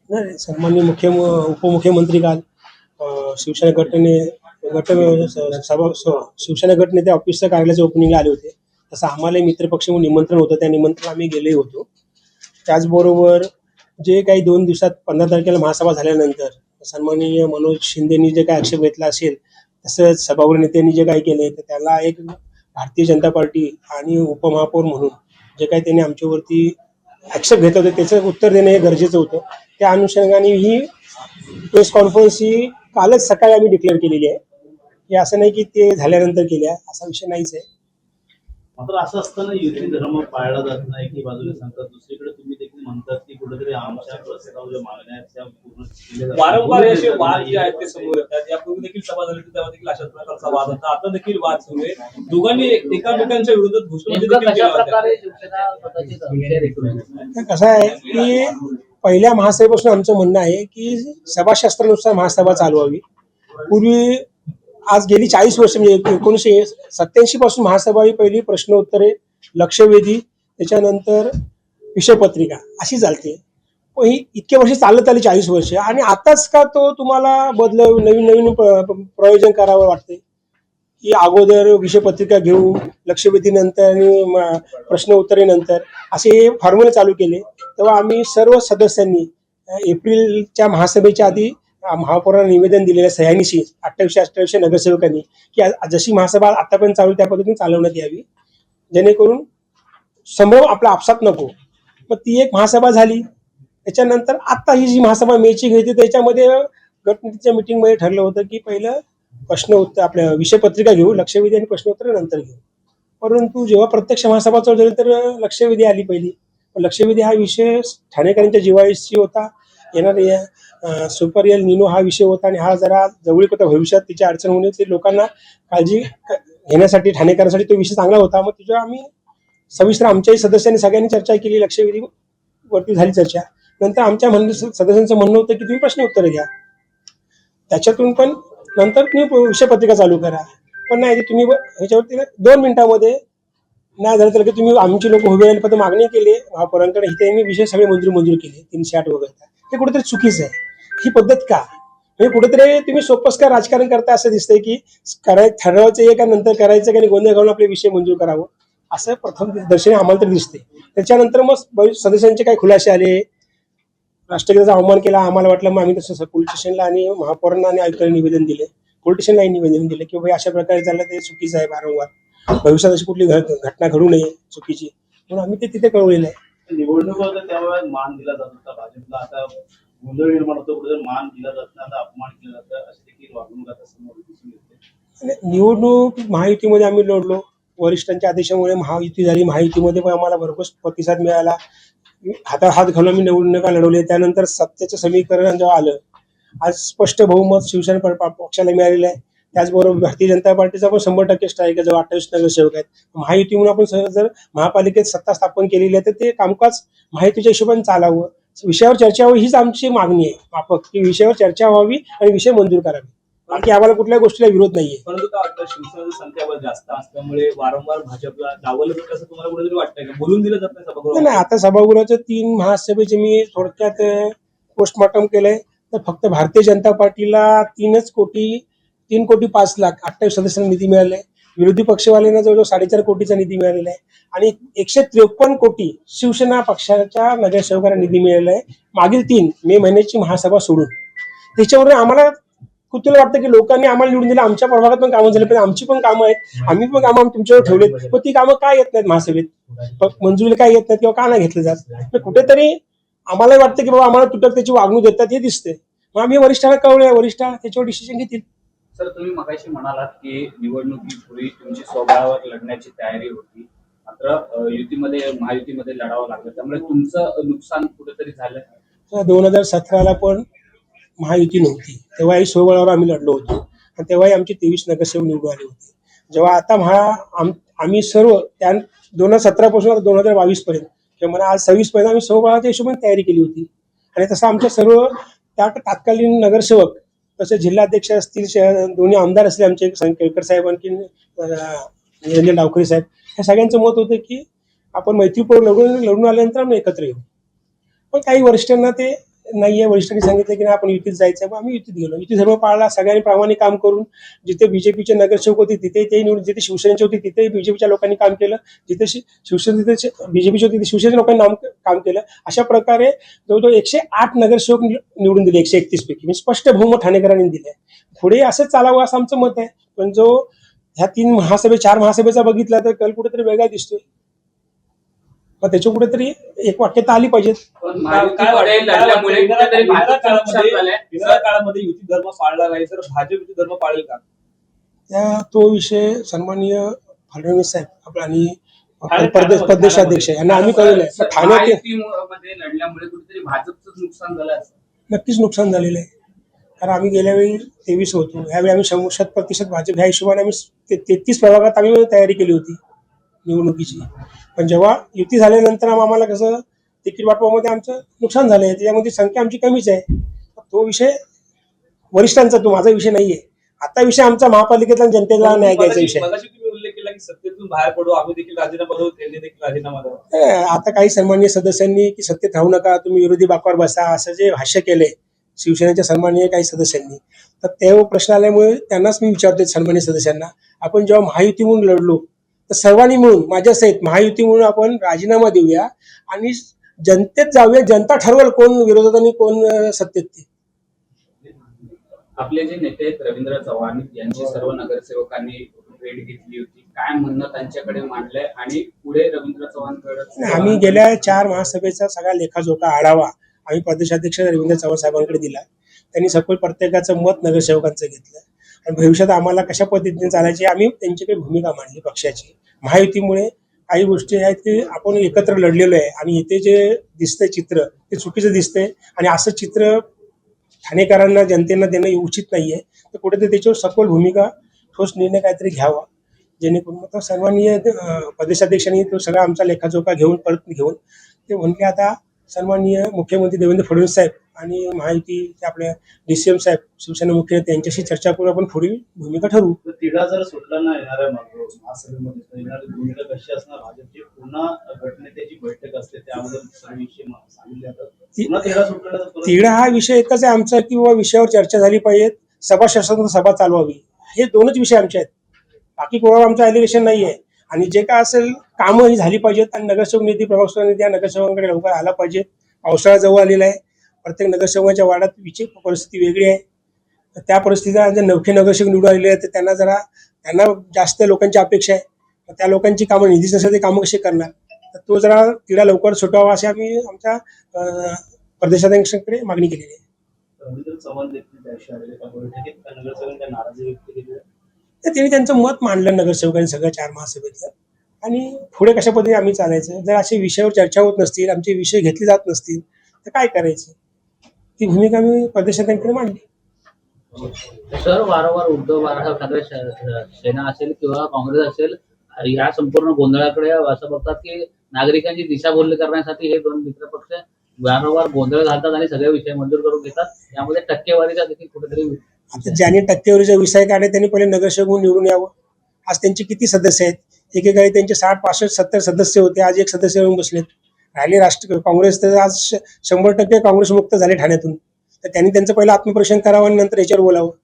नाही, सन्माननीय उपमुख्यमंत्री काल शिवसेना शिवसेना गटनेते ऑफिसच्या कार्यालयाच्या ओपनिंगला आले होते. तसं आम्हालाही मित्रपक्ष म्हणून निमंत्रण होतं, त्या निमंत्रणाला आम्ही गेलेही होतो. त्याचबरोबर जे काही 2 दिवसात 15 तारखेला महासभा झाल्यानंतर सन्माननीय मनोज शिंदेनी जे काही आक्षेप घेतला असेल, तसंच सभागृह नेत्यांनी जे काही केले तर त्याला एक भारतीय जनता पार्टी आणि उपमहापौर म्हणून जे काही त्यांनी आमच्यावरती ॲक्सेप्ट घेतलं होतं त्याचं उत्तर देणं हे गरजेचं होतं. त्या अनुषंगाने ही प्रेस कॉन्फरन्स ही कालच सकाळी आम्ही डिक्लेअर केलेली आहे. हे असं नाही की ते झाल्यानंतर केली आहे, असा विषय नाहीच आहे. मात्र असं असताना युती धर्म पाळला जात नाही की बाजूला सांगतात, दुसरीकडे तुम्ही देखील म्हणतात की कुठेतरी आमच्या प्रस्ताव ज्या मागण्या आहेत त्या पूर्ण केल्या जातात. वारंवार असे वाद जे आहेत ते समोर येतात. यापूर्वी देखील सभा झाली तेव्हा देखील अशाच प्रकारचा वाद होता. आता देखील वाद सुरू आहे. दोघांनी एकामेकांच्या विरोधात घोषणा देखील केल्या होत्या. कसं आहे की पहिल्या महासभेपासून आमचं म्हणणं आहे की सभाशास्त्रानुसार महासभा चालू व्हावी. पूर्वी आज गेली 40 वर्ष म्हणजे 1987 पासून महासभा ही पहिली प्रश्नोत्तरे, लक्षवेधी, त्याच्यानंतर विषयपत्रिका अशी चालते. पण ही इतके वर्ष चालत आली 40 वर्ष, आणि आताच का तो तुम्हाला नवीन नवीन प्रयोजन करावं वाटते की अगोदर विषयपत्रिका घेऊन लक्षवेधीनंतर आणि प्रश्न उत्तरेनंतर असे फॉर्म्युले चालू केले. तेव्हा आम्ही सर्व सदस्यांनी एप्रिलच्या महासभेच्या आधी महापौरांना निवेदन दिलेल्या सह्यांनीशी 28 नगरसेवकांनी की जशी महासभा आतापर्यंत चालू त्या पद्धतीने चालवण्यात यावी, जेणेकरून संभ्रम आपला आपसात नको. मग ती एक महासभा झाली. त्याच्यानंतर आत्ता ही जी महासभा मेची घेते त्याच्यामध्ये गटनेत्याच्या मिटिंगमध्ये ठरलं होतं की पहिलं प्रश्न उत्तर आपल्या विषयपत्रिका घेऊ, लक्षवेधी आणि प्रश्नोत्तर नंतर घेऊ. परंतु जेव्हा प्रत्यक्ष महासभा चालू झाली तर लक्षवेधी आली पहिली. लक्षवेधी हा विषय ठाणेकरांच्या जिव्हाळीशी होता. येणाऱ्या सुपर एल निनो हा विषय होता आणि हा जरा जवळीक होता. भविष्यात तिची अडचण होणे ते लोकांना काळजी घेण्यासाठी ठाणेकरांसाठी तो विषय चांगला होता. मग त्याच्यावर आम्ही सविस्तर आमच्याही सदस्यांनी सगळ्यांनी चर्चा केली. लक्षवेधीवरती झाली चर्चा. नंतर आमच्या सदस्यांचं म्हणणं होतं की तुम्ही प्रश्न उत्तर घ्या, त्याच्यातून पण नंतर तुम्ही विषयपत्रिका चालू करा. पण नाही, तुम्ही ह्याच्यावरती 2 मिनिटांमध्ये नाही झालं तर की तुम्ही आमची लोक उभे राहिली पद्धत मागणी केली महापौरांकडे, त्यांनी विषय सगळे मंजूर केले 308 वगैरे. हे कुठेतरी चुकीचं आहे. ही पद्धत का म्हणजे कुठेतरी तुम्ही सोपस्कार राजकारण करता असं दिसतंय की ठरवायचं आहे का नंतर करायचं का, गोंधळ घालून आपले विषय मंजूर करावं असं प्रथम दर्शनी आम्हाला तर दिसते. त्याच्यानंतर मग सदस्यांचे काही खुलासे आले. राष्ट्रगीताचा अवमान केला आम्हाला वाटलं, मग आम्ही तसं पोलीस स्टेशनला आणि महापौरांना आणि आयुक्तांना निवेदन दिले. पोलीस स्टेशनलाही निवेदन दिले की अशा प्रकारे झालं ते चुकीचं आहे. वारंवार भविष्यात अशी कुठली घटना घडू नये चुकीची, म्हणून आम्ही ते तिथे कळवलेलं आहे. निवडणूक त्यावेळेस मान दिला जात होता भाजपला, आता गोंधळ निर्माण होतो, कुठे मान दिला जात नाही, आता अपमान केला जातं, अशी देखील वागणूक आता समोर दिसून येते. निवडणूक महायुतीमध्ये आम्ही लढलो. वरिष्ठांच्या आदेशामुळे महायुती झाली. महायुतीमध्ये पण आम्हाला भरघोस प्रतिसाद मिळाला. हातात हात घालून आम्ही निवडणुका लढवले. त्यानंतर सत्तेचं समीकरण जेव्हा आलं, आज स्पष्ट बहुमत शिवसेना पक्षाला मिळालेलं आहे. त्याचबरोबर भारतीय जनता पार्टीचा पण 100% स्ट्राईक आहे. जवळ 28 नगरसेवक आहेत. महायुती म्हणून आपण जर महापालिकेत सत्ता स्थापन केलेली आहे तर ते कामकाज महायुतीच्या हिशोबाने चालावं, विषयावर चर्चा व्हावी हीच आमची मागणी आहे. माफक की विषयावर चर्चा व्हावी आणि विषय मंजूर करावे. बाकी आम्हाला कुठल्याही गोष्टीला विरोध नाहीये. परंतु काय वाटतं, शिवसेनेचं संख्याबळ जास्त असल्यामुळे वारंवार भाजपला डावललं जातं असं तुम्हाला कुठेतरी वाटतंय का? बोलून दिलं जात नाही सभागृहात? नाही, आता सभागृहाच्या 3 महासभेचे मी थोडक्यात पोस्टमॉर्टम केलंय. तर फक्त भारतीय जनता पार्टीला 3,05,00,000 28 सदस्यांना निधी मिळालाय. विरोधी पक्षवाल्यांना जवळजवळ 4.5 कोटीचा निधी मिळालेला आहे आणि 153 कोटी शिवसेना पक्षाच्या नगरसेवकांना निधी मिळालेला आहे मागील 3 मे महिन्याची महासभा सोडून. त्याच्यावर आम्हाला कुठलं वाटतं की लोकांनी आम्हाला निवडून दिलं, आमच्या प्रभागात पण कामं झाली, पण आमची पण कामं आहेत, आम्ही पण कामं तुमच्यावर ठेवलेत, पण ती कामं काय येत नाहीत महासभेत, मंजुरीला काय येत नाहीत किंवा का नाही घेतलं जात. कुठेतरी आम्हाला वाटतं की बाबा आम्हाला तुटक त्याची वागणूक देतात हे दिसते. मग आम्ही वरिष्ठांना कळवलंय, वरिष्ठ त्याच्यावर डिसिजन घेतील. सर, तुम्ही मगाशी म्हणालात की निवडणुकीपूर्वी तुमची स्वबळावर लढण्याची तयारी होती, मात्र युतीमध्ये महायुतीमध्ये लढावं लागलं, त्यामुळे तुमचं नुकसान कुठेतरी झालं. 2017ला पण महायुती नव्हती, तेव्हाही स्वबळावर आम्ही लढलो होतो आणि तेव्हाही आमचे 23 नगरसेवक निवडून आले होते. जेव्हा आता आम्ही सर्व त्या 2017 पासून 2022 पर्यंत किंवा मला आज 26 पर्यंत आम्ही स्वबळाच्या हिशोबाने तयारी केली होती. आणि तसं आमच्या सर्व त्या तत्कालीन नगरसेवक, तसे जिल्हाध्यक्ष असतील, दोन्ही आमदार असले आमचे केळकर साहेब आणखी निरंजन डावखरे साहेब, ह्या सगळ्यांचं मत होतं की आपण मैत्रीपूर्ण लढून आल्यानंतर आम्ही एकत्र येऊ. पण काही वरिष्ठांना ते नाहीये. वरिष्ठांनी सांगितलं की नाही आपण युतीत जायचं, मग आम्ही युतीत गेलो. युती धर्म पाळला, सगळ्यांनी प्रामाणिक काम करून. जिथे बीजेपीचे नगरसेवक होते तिथे ते निवडून, जिथे शिवसेनेचे होते तिथे बीजेपीच्या लोकांनी काम केलं, जिथे शिवसेने तिथे बीजेपीचे होते तिथे शिवसेनेच्या लोकांनी काम केलं. अशा प्रकारे जवळजवळ 108 नगरसेवक निवडून दिले 131 पैकी. म्हणजे स्पष्ट बहुमत ठाणेकरांनी दिले. पुढे असंच चालावं असं आमचं मत आहे. पण जो ह्या 4 महासभेचा बघितला तर कल कुठेतरी वेगळा दिसतोय. मग त्याच्या कुठेतरी एक वाक्यता आली पाहिजे. पण महायुतीमध्ये लढल्यामुळे कुठेतरी भाजपचं नुकसान झालंय. येणाऱ्या काळामध्ये युती धर्म पाळला नाही तर भाजप युती धर्म पाळेल का? तो विषय सन्माननीय फडणवीस साहेब आपला आणि प्रदेशाध्यक्ष यांना आम्ही कळवलंय. पण ठाण्यात महायुतीमध्ये लढल्यामुळे कुठेतरी भाजपचं नुकसान झालं असं नक्कीच नुकसान झालेलं आहे. कारण आम्ही गेल्या वेळी 23 होतो, यावेळी आम्ही 100% भाजप, ह्या हिशोबाने आम्ही 33 प्रभागात आम्ही तयारी केली होती निवडणुकीची. पण जेव्हा युती झाल्यानंतर आम्हाला कसं तिकीट वाटपामध्ये आमचं नुकसान झालंय, त्याच्यामध्ये संख्या आमची कमीच आहे. तो विषय वरिष्ठांचा, तो माझा विषय नाहीये. आता विषय आमचा महापालिकेतला जनतेला न्याय द्यायचा विषय. मगाशी तुम्ही उल्लेख केला की सत्तेतून बाहेर पडू, आम्ही देखील राजीनामा देऊ, त्यांनी देखील राजीनामा द्यावा. आता काही सन्माननीय सदस्यांनी की सत्तेत राहू नका, तुम्ही विरोधी बाकावर बसा, असं जे भाष्य केलंय शिवसेनेच्या सन्माननीय काही सदस्यांनी, तर ते प्रश्न आल्यामुळे त्यांनाच मी विचारतोय सन्माननीय सदस्यांना, आपण जेव्हा महायुती म्हणून लढलो तर सर्वांनी मिळून माझ्यासहित महायुती म्हणून आपण राजीनामा देऊया आणि जनतेत जाऊया. जनता ठरवेल कोण विरोधात आणि कोण सत्तेत. ते आपले जे नेते आहेत रवींद्र चव्हाण यांची सर्व नगरसेवकांनी भेट घेतली होती. काय म्हणणं त्यांच्याकडे मांडलंय आणि पुढे रवींद्र चव्हाणकडे आम्ही गेल्या 4 महासभेचा सगळा लेखाजोखा आढावा आम्ही प्रदेशाध्यक्ष रवींद्र चव्हाण साहेबांकडे दिला. त्यांनी सखोल प्रत्येकाचं मत नगरसेवकांचं घेतलं आणि भविष्यात आम्हाला कशा पद्धतीने चालायची आम्ही त्यांच्याकडे भूमिका मांडली पक्षाची. महायुतीमुळे काही गोष्टी आहेत की आपण एकत्र लढलेलो आहे आणि इथे जे दिसतंय चित्र ते चुकीचं दिसतंय आणि असं चित्र ठाणेकरांना जनतेला देणं उचित नाहीये. तर कुठेतरी त्याच्यावर सखोल भूमिका, ठोस निर्णय काहीतरी घ्यावा, जेणेकरून मग सन्माननीय प्रदेशाध्यक्षांनी तो सगळा आमचा लेखाजोखा परत घेऊन ते म्हणले आता सन्माननीय मुख्यमंत्री देवेंद्र फडणवीस साहेब आणि महायुतीचे आपल्या DCM साहेब शिवसेना मुख्य त्यांच्याशी चर्चा करून आपण पुढील भूमिका ठरवू. तर तिढा जर सुटला ना येणाऱ्या महासभेमध्ये तर येणारी भूमिका कशी असणार भाजपची? पुन्हा गटनेत्याची बैठक असते, त्यामध्ये सर्व विषय सांगितले जातात. पुन्हा तिढा सुटला तर तिढा हा विषय एकच आहे आमचा, किंवा विषयावर चर्चा झाली पाहिजे, सभा सभा चालवावी, हे 2च विषय आमचे आहेत. बाकी कोणावर आमचं ॲलिगेशन नाही आहे. आणि जे काय असेल कामं ही झाली पाहिजेत आणि नगरसेवक निधी प्रभाग निधी या नगरसेवकांकडे लवकर आला पाहिजे. पावसाळा जवळ आलेला आहे. प्रत्येक नगरसेवकाच्या वार्डात परिस्थिती वेगळी आहे. तर त्या परिस्थितीला जे नवखे नगरसेवक निवडून आलेले आहेत तर त्यांना जास्त लोकांची अपेक्षा आहे. तर त्या लोकांची कामं निधीच नसेल ते कामं कशी करणार. तर तो जरा तिढा लवकर सुटावा अशी आम्ही आमच्या प्रदेशाध्यक्षांकडे मागणी केलेली आहे. रवींद्र चव्हाण देखील त्याशी आलेले का बैठकीत त्या नगरसेवकांच्या नाराजी व्यक्त केली आहे? तर त्यांनी त्यांचं मत मांडलं नगरसेवकांनी सगळ्या 4 महासभेतलं. आणि पुढे कशा पद्धतीने आम्ही चालायचं, जर असे विषयावर चर्चा होत नसतील, आमचे विषय घेतले जात नसतील तर काय करायचं, ती भूमिका आम्ही प्रदेशाध्यक्षांकडे मांडली. सर, वारंवार उद्धव बाळासाहेब ठाकरे सेना असेल किंवा काँग्रेस असेल या संपूर्ण गोंधळाकडे असं बघतात की नागरिकांची दिशाभूल करण्यासाठी हे 2 मित्र पक्ष वारंवार गोंधळ घालतात आणि सगळे विषय मंजूर करून घेतात. यामध्ये टक्केवारीचा देखील कुठेतरी आता ज्यांनी टक्केवारीचा विषय काढले त्यांनी पहिले नगरसेवक म्हणून निवडून यावं. आज त्यांचे किती सदस्य आहेत? एकेकाळी त्यांचे 60, 65, 70 सदस्य होते, आज 1 सदस्य येऊन बसलेत. राहिले काँग्रेस तर आज 100% काँग्रेस मुक्त झाले ठाण्यातून. तर त्यांनी त्यांचं पहिलं आत्मपरीक्षण करावं आणि नंतर याच्यावर बोलावं.